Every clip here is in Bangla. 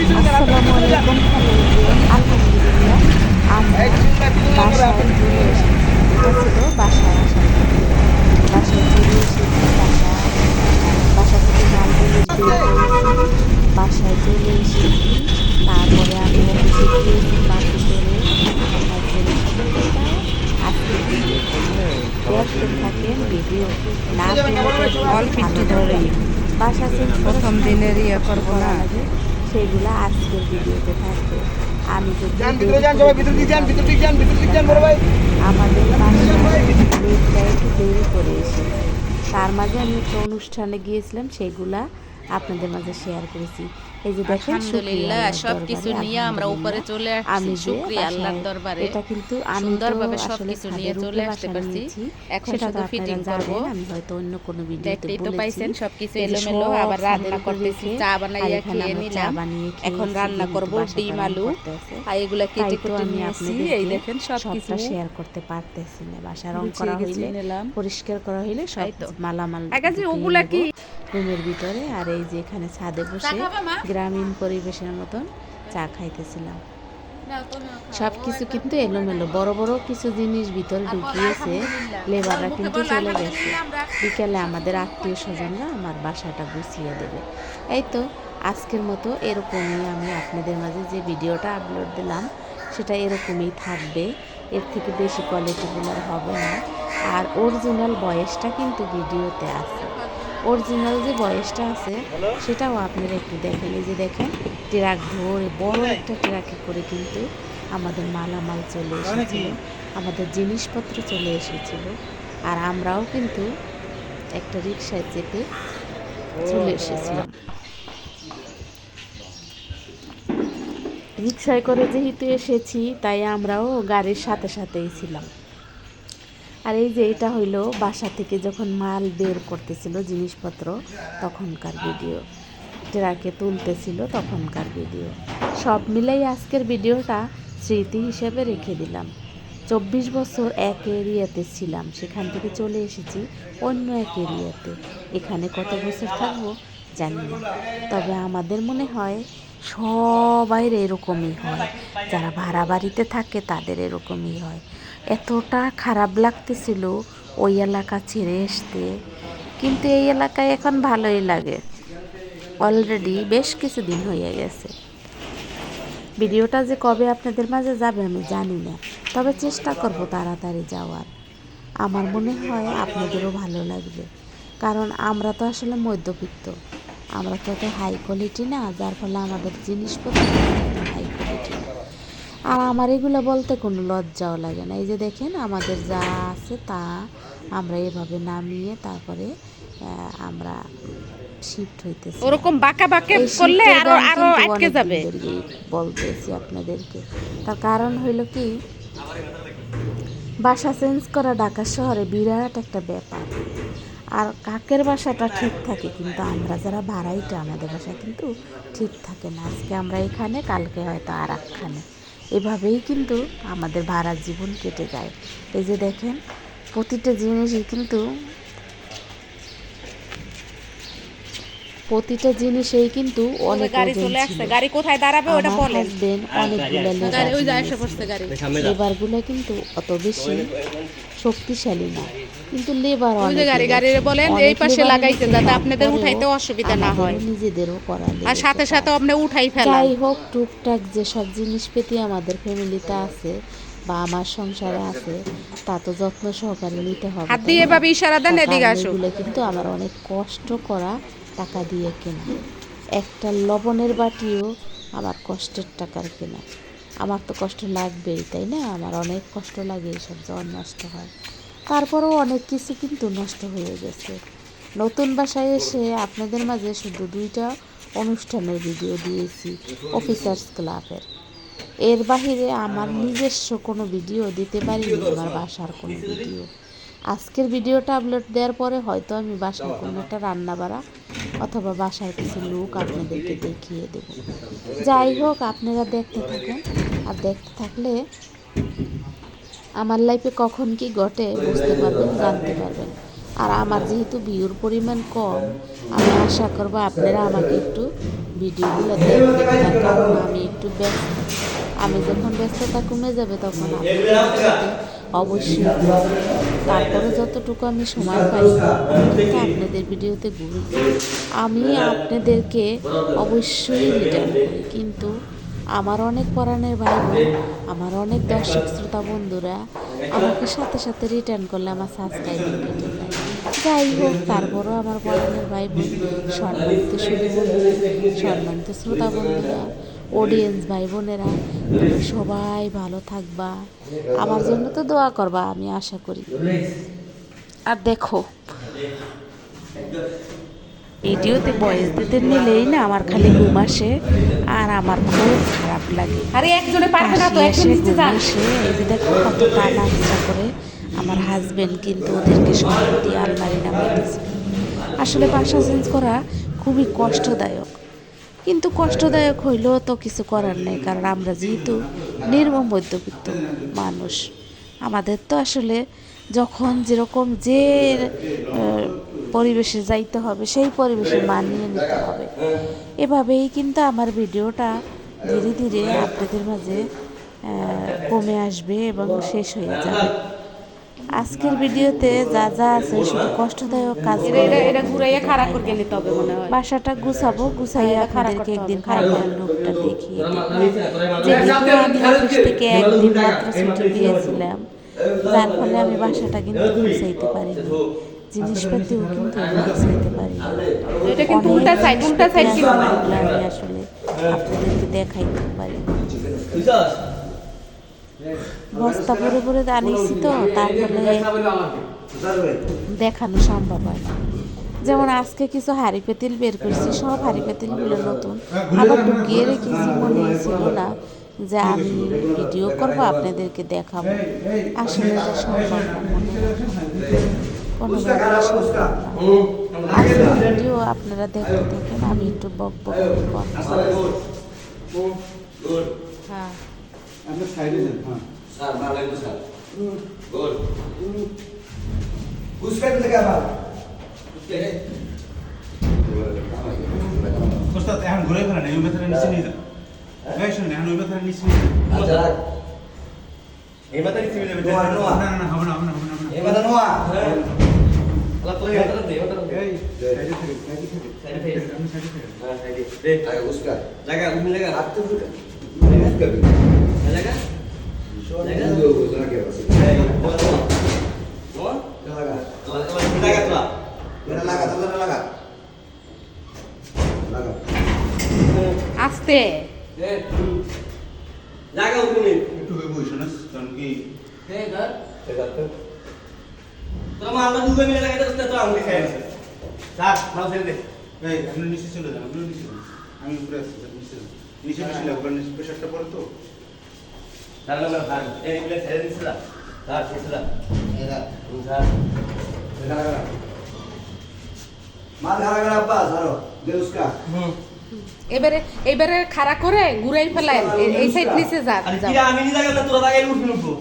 আসসালামু আলাইকুম। আলহামদুলিল্লাহ আমরা বাসায় চলে এসেছি। এটা ছিল বাসায় আসার ভিডিও। বাসায় চলে এসেছি। বাসা থেকে মালগুলো বের করেছি, বাসায় চলে এসেছি। তারপরে আমি অফিসে গিয়েছি বাসে করে। আপনাদের সাথে আজকের ভিডিও দেখতে থাকেন। ভিডিও না অল্প একটু ভালো ধরেই বাসা চেঞ্জ প্রথম দিনের ইয়ে করবো না। লাগে সেগুলো আজকের ভিডিওতে থাকবে। আমি যদি আমাদের বাসায় মেয়েটা একটু দেরি করে এসেছে, তার মাঝে আমি একটা অনুষ্ঠানে গিয়েছিলাম, সেগুলা আপনাদের মাঝে শেয়ার করেছি। এই যে দেখেন, আলহামদুলিল্লাহ সবকিছু নিয়ে আমরা উপরে চলে আসছি। শুকরিয়া আল্লাহর দরবারে এটা কিন্তু আমি সুন্দরভাবে সবকিছু নিয়ে চলে আসতে পারছি। এখন শুধু ফিটিং করব। আমি হয়তো অন্য কোনো ভিডিওতে দেখতেই তো বলেছি। পাইছেন সবকিছু এলোমেলো। আবার রান্না করতেছি, চা বানাইয়া খেয়ে নিলাম। এখন রান্না করব ডিম আলু, আর এগুলা কেটে কেটে নিয়েছি। এই দেখেন সবকিছু শেয়ার করতে পারতেছি না। বাসা রং করা হইলে, পরিষ্কার করা হইলে সব মালামাল ওগুলা কি রুমের ভিতরে। আর এই যে এখানে ছাদে বসে গ্রামীণ পরিবেশের মতন চা খাইতেছিলাম। সবকিছু কিন্তু এলোমেলো, বড় বড় কিছু জিনিস ভিতরে ঢুকিয়েছে। লেবাররা কিন্তু চলে গেছে। বিকেলে আমাদের আত্মীয় স্বজনরা আমার বাসাটা গুছিয়ে দেবে। এই তো আজকের মতো এরকমই আমি আপনাদের মাঝে যে ভিডিওটা আপলোড দিলাম সেটা এরকমই থাকবে। এর থেকে বেশি কোয়ালিটিগুলোর হবে না। আর অরিজিনাল ভয়েসটা কিন্তু ভিডিওতে আছে। অরিজিনাল যে বয়সটা আছে সেটাও আপনারা একটু দেখেন। এই যে দেখেন, ট্রাক ধরে বড় একটা ট্রাকে করে কিন্তু আমাদের মালামাল চলে এসেছিল, আমাদের জিনিসপত্র চলে এসেছিল। আর আমরাও কিন্তু একটা রিক্সায় চেপে চলে এসেছিলাম। রিক্সায় করে যেহেতু এসেছি, তাই আমরাও গাড়ির সাথে সাথেই ছিলাম। আর এই যে এটা হইলো বাসা থেকে যখন মাল বের করতেছিল জিনিসপত্র, তখনকার ভিডিও। ট্রাকে তুলতেছিল তখনকার ভিডিও। সব মিলাই আজকের ভিডিওটা স্মৃতি হিসেবে রেখে দিলাম। 24 বছর এক এরিয়াতে ছিলাম, সেখান থেকে চলে এসেছি অন্য এক এরিয়াতে। এখানে কত বছর থাকবো জানি না, তবে আমাদের মনে হয় সবাই এরকমই হয়। যারা ভাড়া বাড়িতে থাকে তাদের এরকমই হয়। এতটা খারাপ লাগতেছিল ওই এলাকা ছেড়ে আসতে, কিন্তু এই এলাকায় এখন ভালোই লাগে। অলরেডি বেশ কিছুদিন হয়ে গেছে। ভিডিওটা যে কবে আপনাদের মাঝে যাবে আমি জানি না, তবে চেষ্টা করব তাড়াতাড়ি যাওয়ার। আমার মনে হয় আপনাদেরও ভালো লাগবে, কারণ আমরা তো আসলে মধ্যবিত্ত। আমরা তো এত হাই কোয়ালিটি না, যার ফলে আমাদের জিনিসপত্র হাই কোয়ালিটি। আর আমার এগুলো বলতে কোনো লজ্জাও লাগে না। এই যে দেখেন, আমাদের যা আছে তা আমরা এভাবে নামিয়ে তারপরে আমরা শিফট হইতেছি। ওরকম বাঁকা বাঁকা করলে আরো আরো আটকে যাবে। বলতেছি আপনাদেরকে, তার কারণ হইল কি, বাসা চেঞ্জ করা ঢাকা শহরে বিরাট একটা ব্যাপার। আর কাকের বাসাটা ঠিক থাকে, কিন্তু আমরা যারা ভাড়াইটা, আমাদের বাসা কিন্তু ঠিক থাকে না। আজকে আমরা এখানে, কালকে হয়তো আর একখানে। এভাবেই কিন্তু আমাদের ভাড়ার জীবন কেটে যায়। এই যে দেখেন, প্রতিটা জিনিসই কিন্তু জিনিসেই কিন্তু অনেক গাড়ি চলে আসছে। গাড়ি কোথায় দাঁড়াবে ওটা বলেন। লেবারগুলো কিন্তু অত বেশি শক্তিশালী না, কিন্তু লেবার গাড়ি বলেন এই পাশে লাগাইতে, যাতে আপনাদের উঠাইতে অসুবিধা না হয়, নিজেদেরও করা। আর সাথে সাথে আপনি উঠাই ফেলেন। যাই হোক, টুকটাক যেসব জিনিসপাতি আমাদের ফ্যামিলিতে আছে বা আমার সংসারে আছে, তা তো যত্ন সহকারে নিতে হবে। হাত দিয়ে এভাবে ইশারা দেন, এদিকে আসো। এগুলো কিন্তু আমার অনেক কষ্ট করা টাকা দিয়ে কেনা। একটা লবণের বাটিও আমার কষ্টের টাকার কেনা। আমার তো কষ্ট লাগবেই, তাই না? আমার অনেক কষ্ট লাগে এইসব যখন নষ্ট হয়। তারপরেও অনেক কিছু কিন্তু নষ্ট হয়ে গেছে। নতুন বাসায় এসে আপনাদের মাঝে শুধু 2টা অনুষ্ঠানের ভিডিও দিয়েছি, অফিসার্স ক্লাবের। এর বাহিরে আমার নিজস্ব কোনো ভিডিও দিতে পারিনি, আমার বাসার কোনো ভিডিও। আজকের ভিডিওটা আপলোড দেওয়ার পরে হয়তো আমি বাসার কোনো একটা রান্না বাড়া অথবা বাসার কিছু লোক আপনাদেরকে দেখিয়ে দেব। যাই হোক, আপনারা দেখতে থাকেন। আর দেখতে থাকলে আমার লাইফে কখন কি ঘটে বুঝতে পারবেন, জানতে পারবেন। আর আমার যেহেতু ভিউর পরিমাণ কম, আমি আশা করব আপনারা আমাকে একটু ভিডিওগুলো দেখতে না, কারণ আমি একটু ব্যস্ত। আমি যখন ব্যস্ততা কমে যাবে তখন আপনাদের সাথে অবশ্যই ঘুরবো। তারপরে যতটুকু আমি সময় পাই আমি কিন্তু আপনাদের ভিডিওতে ঘুরি। আমি আপনাদেরকে অবশ্যই রিটার্ন করি, কিন্তু আমার অনেক পরাণের ভাই বোন, আমার অনেক দর্শক শ্রোতা বন্ধুরা আমাকে সাথে সাথে রিটার্ন করলে আমার সাবস্ক্রাইবার কেটে যায়। যাই হোক, তারপরও আমার পরাণের ভাই বোন, সম্মানিত শুধু বন্ধুরা, সম্মানিত শ্রোতা বন্ধুরা, অডিয়েন্স ভাই বোনেরা, তোমরা সবাই ভালো থাকবা, আমার জন্য তো দোয়া করবা আমি আশা করি। আর দেখো, ভিডিওতে ভয়েস দিতে নিলেই না আমার খালি ঘুম আসে আর আমার খুব খারাপ লাগে। আরে একজনে পারবে না তো, কাশি একজন আসে, নিচে ঘুম যান। আসে। এই যে দেখো কত টানা হিসা করে আমার হাজবেন্ড কিন্তু ওদেরকে সম্পত্তি আলমারি নামাইতেছে। আসলে বাসা চেঞ্জ করা খুবই কষ্টদায়ক, কিন্তু কষ্টদায়ক হইলেও তো কিছু করার নেই, কারণ আমরা যেহেতু নির্মম মধ্যবিত্ত মানুষ, আমাদের তো আসলে যখন যেরকম যে পরিবেশে যাইতে হবে সেই পরিবেশে মানিয়ে নিতে হবে। এভাবেই কিন্তু আমার ভিডিওটা ধীরে ধীরে আপনাদের মাঝে কমে আসবে এবং শেষ হয়ে যাবে। আজকের ভিডিওতে যা যা আছে শুধু কষ্টদায়ক কাজ। এটা ঘুরাইয়া খাড়া করে নিতে হবে মনে হয়। বাসাটা গুছাবো, গুছাইয়া আপনাদেরকে একদিন ফাইনাল লুকটা দেখিয়ে দেবো। যেহেতু আমি অফিস থেকে একদিন মাত্র ছুটি পেয়েছিলাম, যার ফলে আমি বাসাটা কিন্তু গুছাইতে পারিনি, জিনিসপাতিও কিন্তু গুছাইতে পারিনি। এটা কিন্তু উল্টা সাইড কিন্তু আমি আসলে আপনাদেরকে দেখাইতে পারি। বস্তা ভরে ভরে আনিয়েছি তো, তারপরে দেখানো সম্ভব হয় না। যেমন আজকে কিছু হাঁড়ি পেতিল বের করছি, সব হাঁড়ি পেতিলগুলো নতুন, আবার ঢুকিয়ে রেখেছি, মনে ছিল না যে আমি ভিডিও করবো আপনাদেরকে দেখাবো। আসলে এটা সম্ভব না, কোনোভাবে সম্ভব না। আজকের ভিডিও আপনারা দেখতে থাকেন, আমি একটু বক বক করবো। হ্যাঁ আমরা সাইডে যান। হ্যাঁ স্যার ভালো লাগবে স্যার গুড উস্কান থেকে আবার ওস্তাদ এখন ঘুরে ফেলেন, এই মেথারে নিচে নিয়ে যান। এই শুনুন, এখন ওই মেথারে নিচে নিয়ে যান। আচ্ছা এই মাথা নিচে মিলে না না না, হবে না হবে না হবে না হবে না। এই মাথা নোয়া আলা তো এই মাথা দে এই সাইডে থেকে সাইডে থেকে আপনি সাইডে থেকে হ্যাঁ সাইডে দে আগে উস্কা লাগা উঠে লাগা হাত তো উস্কা লাগা লাগা দো গোজরা কে বাস এই নোয়া নোয়া লাগা লাগা তোলা মেরা লাগা তোরা লাগা লাগা আস্তে দে লাগা উঠে একটু হয়ে বসে না, কারণ কি দে ধর তোরা মা আমরা দুজন মিলে লাগাতে বসতে তো আঙুলি খাই আছে স্যার নাও ছেড়ে দে এই আপনি নিচে চলে যান, আপনি নিচে যান, আমি উপরে আসছি, স্যার নিচে যান। নিচে বেশি লাগবে, নিচে প্রেশারটা পড়ে তো। স্যার না স্যার এই প্লেস ছেড়ে দিছ না স্যার ছেড়ে দাও এরা স্যার লাগা মাল খারা খারা পাস আরো দে উস্কা এবারে খাড়া করে ঘুরাই ফেলাই, এই সাইড নিচে যা আরে যাও। কি আমি নি লাগা না তোরা লাগাই উঠবি উঠবো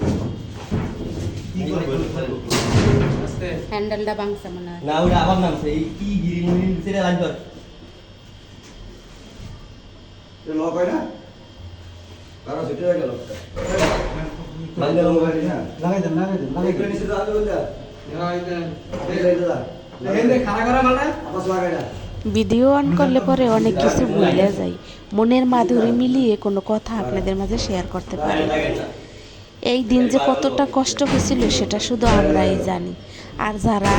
কি করব হ্যান্ডেলটা ভাঙছে মনে হয়। না ওটা আবার নামছে এই কি গিরি মুড়ি ছেড়ে লাগবে এ লক হয় না কারো ছুটে গেল বান্দে মোবাইল না লাগাই দেন লাগাই দেন লাগাই একটু দেন নিচে দাও বল দা লাগাই দেন। এই দা এই যে খাড়া করা মালটা আপস লাগাই না ভিডিও অন করলে পরে অনেক কিছু ভুলে যাই, মনের মাধুরী মিলিয়ে কোনো কথা আপনাদের মাঝে শেয়ার করতে পারি। এই দিন যে কতটা কষ্ট হয়েছিল সেটা শুধু আমরাই জানি, আর যারা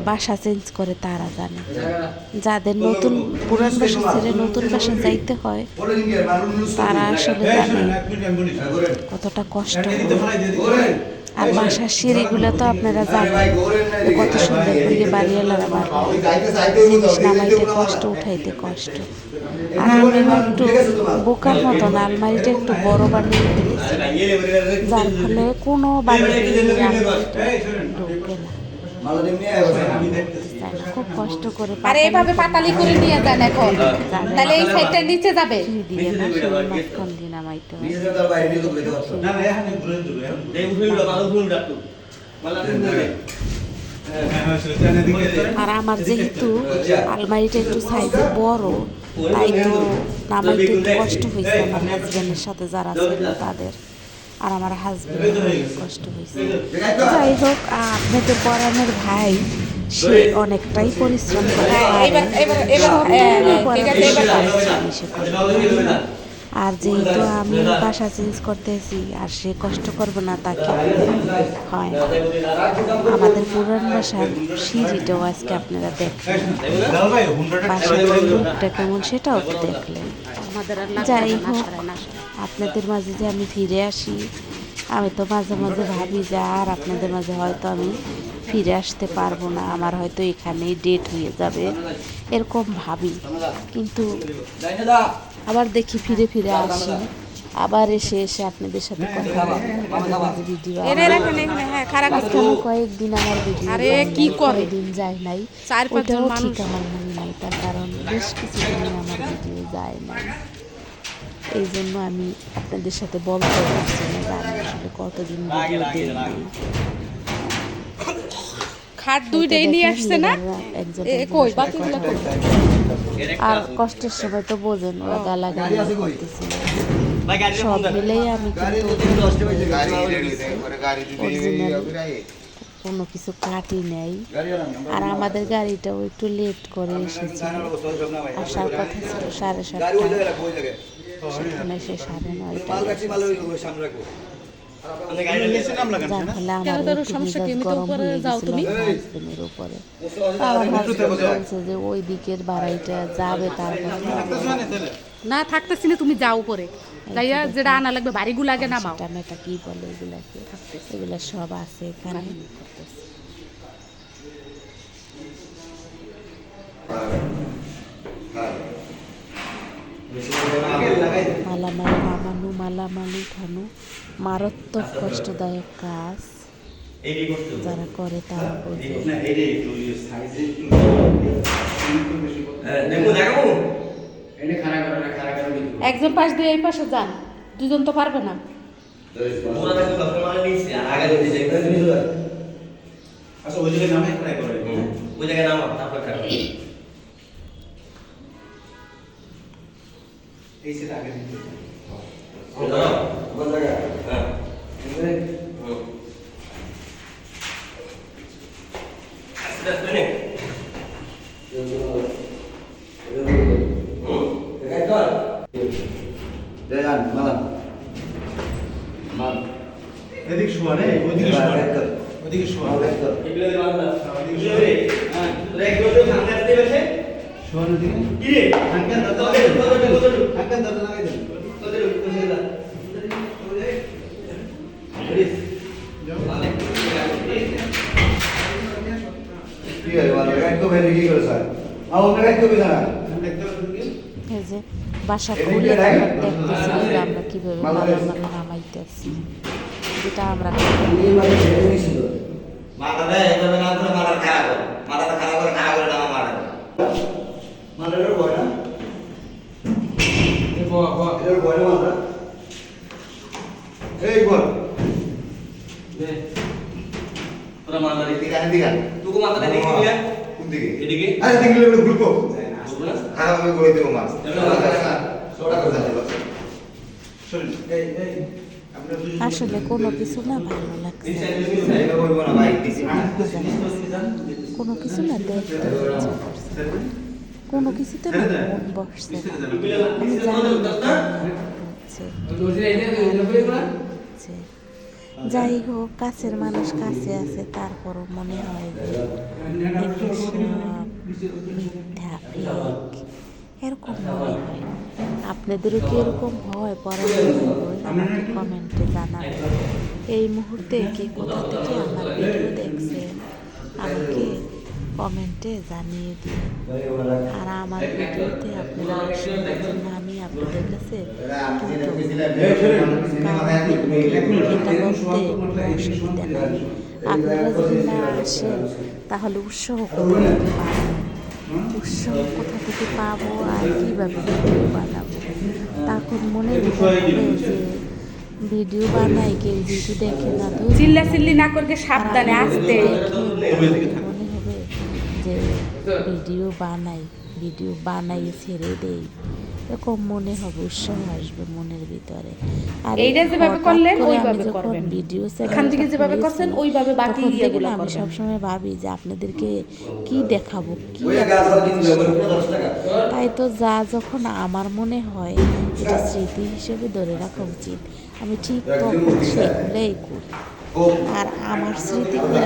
বাসা চেঞ্জ করে তারা জানে। যাদের নতুন পুরান বাসা ছেড়ে নতুন বাসা যাইতে হয় বলে দিন কে মারুন তারা আসলে জানে এক মিনিট আমি বলি। কতটা কষ্ট এটা হয়। দিতে ফলাই দিয়ে দিন। গোরেন আর বাসার সিঁড়িগুলো তো আপনারা জানেন কত সুন্দর করে বাড়িওয়ালারা ওই বানায়, গাইতে সাইডে জিনিস নামাইতে কষ্ট, উঠাইতে কষ্ট। আর আমি একটু বোকার মতন আলমারিটা একটু বড় বানিয়ে ফেলেছি, যার ফলে কোনো বাড়িতে আলমারিটা ঢোকে না। মালা এমনি আয় বসে আমি দেখতেছি। তাই না? খুব কষ্ট করে আরে এইভাবে পাতালি করে নিয়ে যান এখন, তাহলে এই সাইডটা নিচে যাবে। পানি দিয়ে না সেই মাঝখান দিয়ে নামাইতে হয়। নিজে তার বাইরে দিয়ে তো বের করতে না না এখন ঘুরে দেবো এখন। দে উঠে উঠে মাল উঠে উঠে একটু মালা উঠে আর আমার যেহেতু আলমারিটা একটু সাইজে বড়, তাই তো নামাইতে একটু কষ্ট হয়েছে আমার হাজব্যান্ডের সাথে যারা ছিল তাদের, আর আমার হাজব্যান্ড কষ্ট হয়েছে। যাই হোক, আপনাদের পরাণের ভাই সে অনেকটাই পরিশ্রম করে আর যেহেতু আমি বাসা চেঞ্জ করতেছি আর সে কষ্ট করবো না তাকে হয় না। আমাদের পুরান বাসার সিঁড়িটাও আজকে আপনারা দেখলেন, বাসার রূপটা কেমন সেটাও তো দেখলেন। যাই হোক, আপনাদের মাঝে যে আমি ফিরে আসি, আমি তো মাঝে মাঝে ভাবি যে আর আপনাদের মাঝে হয়তো আমি ফিরে আসতে পারবো না, আমার হয়তো এখানেই ডেট হয়ে যাবে, এরকম ভাবি। কিন্তু আবার দেখি ফিরে ফিরে আসি, আবার এসে আপনাদের সাথে কথা বলি, আপনাদের মাঝে ভিডিও। কয়েকদিন আমার ভিডিও কয়েকদিন যায় নাই, ওটাও ঠিক আমার মনে নাই, তার কারণ বেশ কিছুদিন আমার ভিডিও যায় নাই। এই জন্য আমি আপনাদের সাথে বলতে পারছি না যে আমি আসলে কতদিন ভিডিও দিই নাই। খাট দুইটাই নিয়ে আসছে না, আর কষ্টের সময় তো বোঝেন, ওরা গালাগালি করতেছিল, সব মিলেই আমি কিন্তু কোনো কিছু কাটি নেই। আর আমাদের গাড়িটাও একটু লেট করে এসেছিল, আসার কথা ছিল 7:30, সেখানে সে 9:30। যে ওই দিকের বাড়াইটা যাবে, তারপর না থাকতেছি না, তুমি যাও পরে যাইয়া যেটা আনা লাগবে বাড়িগুলো আগে নামাও। টমেটো কি বলে এগুলাকে, এগুলা সব আছে এখানে। মালামাল নামানো, মালামাল উঠানো মারাত্মক কষ্টদায়ক কাজ, যারা করে তারা বোঝে। একজন পাশ দিয়ে এই পাশে যান, দুজন তো পারবে না। আচ্ছা, ওই জায়গায় নামে ট্রাই করে, ওই জায়গায় নামা, তারপর এই সেটা আগে দিতে এদিক শোয়া রে, ওইদিকে শোয়া, ওইদিকে শোয়া, এগুলো দিয়ে বাঁধা, এগুলো রে, হ্যাঁ, এগুলো দিয়ে ভাঙা দিতে বসে, শোয়ানোর দিকে কি রে, হাঙ্কান দাদা হাঙ্কান দাদা লাগাই দেন, এই যে বাসা খুলে দেখতেছি যে আমরা কিভাবে মালামাল নামাইতেছি, যেটা আমরা মাথাটা এইভাবে না করে মাথাটা খারাপ করে, মাথাটা খারাপ করে খারাপ করে নামা মাথা মালারের ভয় না, এর ভয় না মাথা, এই বল তোরা মাথা দিকে দিকে তুই মাথাটা দিকে দিবি না কোন দিকে এদিকে আরে দেখলে বলে ঘুরবো বুঝবো না খারাপ হবে করে দেবো মাছ সোটা করে যাবে শোনেন, এই আপনারা দুজন আসলে কোনো কিছু না ভালো লাগছে, এইভাবে বলবো না ভাই কোনো কিছু না দেখতে ইচ্ছে করছে, কোনো কিছুতে না মন বসছে না। আমি জানি না কেন হচ্ছে। যাই হোক, কাছের মানুষ কাছে আছে, তারপরও মনে হয় যে এগুলো সব মিথ্যা, ফেক, এরকম মনে হয়। আপনাদেরও কি এরকম হয়? পরে আমাকে কমেন্টে জানাবেন। এই মুহূর্তে কে কোথা থেকে আমার ভিডিও দেখছেন আমাকে কমেন্টে জানিয়ে দিন। আর আমার ভিডিওতে আপনারা আসুন, আমি আপনাদের কাছে কিন্তু এটা বলতে কোনো অসুবিধা নেই। আপনারা যদি না আসেন তাহলে উৎসাহ কোথা থেকে পাবেন, উৎসাহ কোথা থেকে পাবো আর কীভাবে ভিডিও বানাবো? তখন মনের ভিতরে হবে যে ভিডিও বানাই কেউ যেহেতু দেখে না তো চিল্লা চিল্লি না করকে সাবধানে আসতে মনে হবে যে ভিডিও বানাই ছেড়ে দেই, এরকম মনে হবে, উৎসাহ আসবে মনের ভিতরে। আর এইটা যেভাবে করলেন ওইভাবে যখন করবেন, ভিডিও এখান থেকে যেভাবে করছেন ওইভাবে বাকি ইয়েগুলো আমি করবেন। সবসময় ভাবি যে আপনাদেরকে কি দেখাবো, কি ওই গাছ আবার কিনতে হবে 10 টাকা। তাই তো যা যখন আমার মনে হয় এটা স্মৃতি হিসেবে ধরে রাখা উচিত, আমি ঠিক তখন সেগুলোই করি। আর আমার স্মৃতিগুলো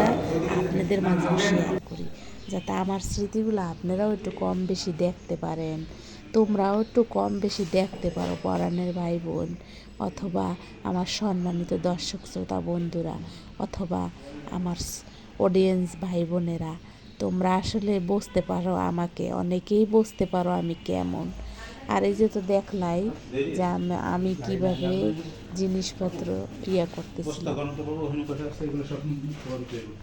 আপনাদের মাঝেও শেয়ার করি, যাতে আমার স্মৃতিগুলো আপনারাও একটু কম বেশি দেখতে পারেন, তোমরাও একটু কম বেশি দেখতে পারো পরাণের ভাই বোন, অথবা আমার সম্মানিত দর্শক শ্রোতা বন্ধুরা, অথবা আমার অডিয়েন্স ভাই বোনেরা। তোমরা আসলে বুঝতে পারো আমাকে, অনেকেই বুঝতে পারো আমি কেমন। আর এই যে তো দেখলাই যে আমি কিভাবে জিনিসপত্র ইয়া করতেছিলাম। বস্তা গণতে পারবো, ওখানে কথা আছে, এগুলো সব খবর দিতে হবে।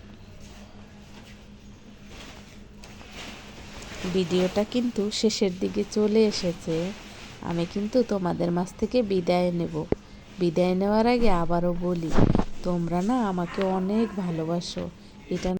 ভিডিওটা কিন্তু শেষের দিকে চলে এসেছে, আমি কিন্তু তোমাদের মাঝ থেকে বিদায় নেব। বিদায় নেওয়ার আগে আবারও বলি, তোমরা না আমাকে অনেক ভালোবাসো, এটা